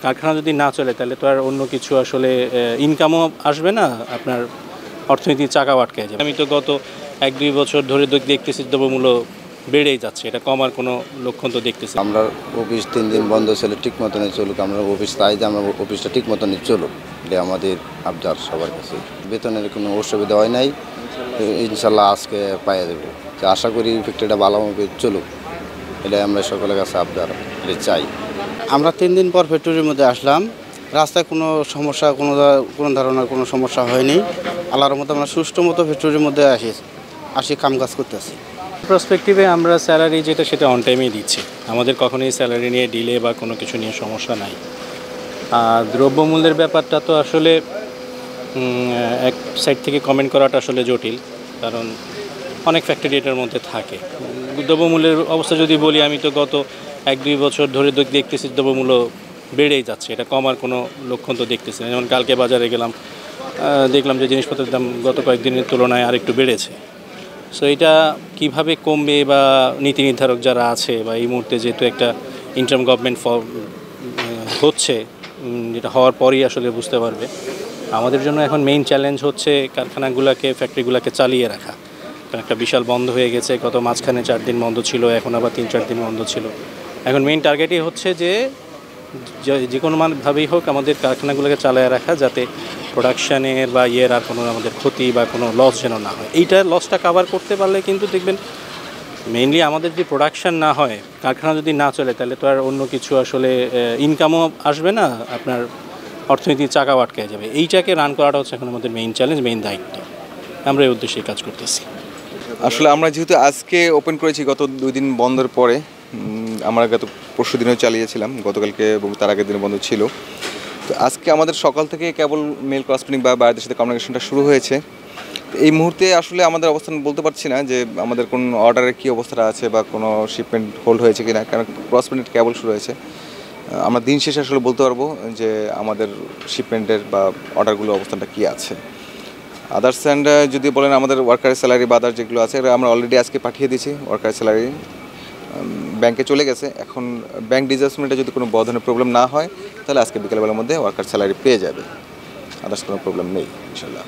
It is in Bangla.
কারখানা যদি না চলে তাহলে তো আর অন্য কিছু আসলে ইনকামও আসবে না, আপনার অর্থনীতির চাকাও আটকে যাবে। আমি তো গত 1-2 বছর ধরে দেখতেছি দ্রব্যমূল্য বেড়েই যাচ্ছে, এটা কমার কোনো লক্ষণ তো দেখতেছি। আমরা অফিস 3 দিন বন্ধ ছিল, ঠিক মতনই চলুক। আমরা অফিস চাই যে আমরা অফিসটা ঠিক মতনই চলুক, এটা আমাদের আবদার সবার কাছে। বেতনের কোনো অসুবিধা হয় নাই, ইনশাল্লাহ আজকে পাইয়ে দেবো। আশা করি ফ্যাক্টরিটা ভালোভাবে চলুক, এটাই আমরা সকলের কাছে আবদার, এটা চাই। আমরা 3 দিন পর ফ্যাক্টরির মধ্যে আসলাম। রাস্তায় কোনো সমস্যা, কোনো ধরনের কোনো সমস্যা হয়নি। আল্লাহর মতো আমরা সুষ্ঠু মতো ফ্যাক্টরির মধ্যে আসি কাজ করতেছি। প্রসপেক্টিভে আমরা স্যালারি যেটা সেটা অন টাইমেই দিচ্ছি, আমাদের কখনোই স্যালারি নিয়ে ডিলে বা কোনো কিছু নিয়ে সমস্যা নাই। আর দ্রব্যমূল্যের ব্যাপারটা তো আসলে এক সাইড থেকে কমেন্ট করাটা আসলে জটিল, কারণ অনেক ফ্যাক্টরি এটার মধ্যে থাকে। দ্রব্যমূল্যের অবস্থা যদি বলি, আমি তো গত 1-2 বছর ধরে দেখতেছি দ্রব্যমূল্য বেড়েই যাচ্ছে, এটা কমার কোনো লক্ষণ তো দেখতেছি না। যেমন কালকে বাজারে গেলাম, দেখলাম যে জিনিসপত্রের দাম গত কয়েকদিনের তুলনায় আরেকটু বেড়েছে। সো এটা কিভাবে কমবে, বা নীতি নির্ধারক যারা আছে, বা এই মুহূর্তে যেহেতু একটা ইন্টারিম গভর্নমেন্ট হচ্ছে, যেটা হওয়ার পরই আসলে বুঝতে পারবে। আমাদের জন্য এখন মেইন চ্যালেঞ্জ হচ্ছে কারখানাগুলোকে, ফ্যাক্টরিগুলোকে চালিয়ে রাখা। কারণ একটা বিশাল বন্ধ হয়ে গেছে, গত মাঝখানে 4 দিন বন্ধ ছিল, এখন আবার 3-4 দিন বন্ধ ছিল। এখন মেইন টার্গেটই হচ্ছে যে কোনোভাবেই হোক আমাদের কারখানাগুলোকে চালিয়ে রাখা, যাতে প্রোডাকশানের বা আর কোনো আমাদের ক্ষতি বা কোনো লস যেন না হয়। এইটার লসটা কাভার করতে পারলে কিন্তু দেখবেন মেইনলি আমাদের যদি প্রোডাকশান না হয়, কারখানা যদি না চলে, তাহলে তো আর অন্য কিছু আসলে ইনকামও আসবে না, আপনার অর্থনীতির চাকাও আটকে যাবে। এইটাকে রান করাটা হচ্ছে এখন আমাদের মেইন চ্যালেঞ্জ, মেইন দায়িত্ব। আমরা এই উদ্দেশ্যেই কাজ করতেছি। আসলে আমরা যেহেতু আজকে ওপেন করেছি, গত 2 দিন বন্ধের পরে, আমরা গত পরশু দিনেও চালিয়েছিলাম, গতকালকে এবং তার আগের দিনে বন্ধ ছিল। তো আজকে আমাদের সকাল থেকে কেবল মেল ক্রস প্রিন্টিং বা বাইরের সাথে কমিউনিকেশনটা শুরু হয়েছে। এই মুহূর্তে আসলে আমাদের অবস্থান বলতে পারছি না যে আমাদের কোন অর্ডারের কী অবস্থাটা আছে বা কোনো শিপমেন্ট হোল্ড হয়েছে কিনা, কারণ ক্রস প্রিন্ট কেবল শুরু হয়েছে। আমরা দিন শেষে আসলে বলতে পারবো যে আমাদের শিপমেন্টের বা অর্ডারগুলোর অবস্থানটা কী আছে। আদার্স অ্যান্ড যদি বলেন আমাদের ওয়ার্কারের স্যালারি বা আদার্স যেগুলো আছে, আমরা অলরেডি আজকে পাঠিয়ে দিয়েছি। ওয়ার্কারের স্যালারি ব্যাংকে চলে গেছে। এখন ব্যাংক ডিসবার্সমেন্টে যদি কোনো বড় ধরনের প্রবলেম না হয়, তাহলে আজকে বিকেলবেলার মধ্যে ওয়ার্কার স্যালারি পেয়ে যাবে। আদার্স কোনো প্রবলেম নেই ইনশাল্লাহ।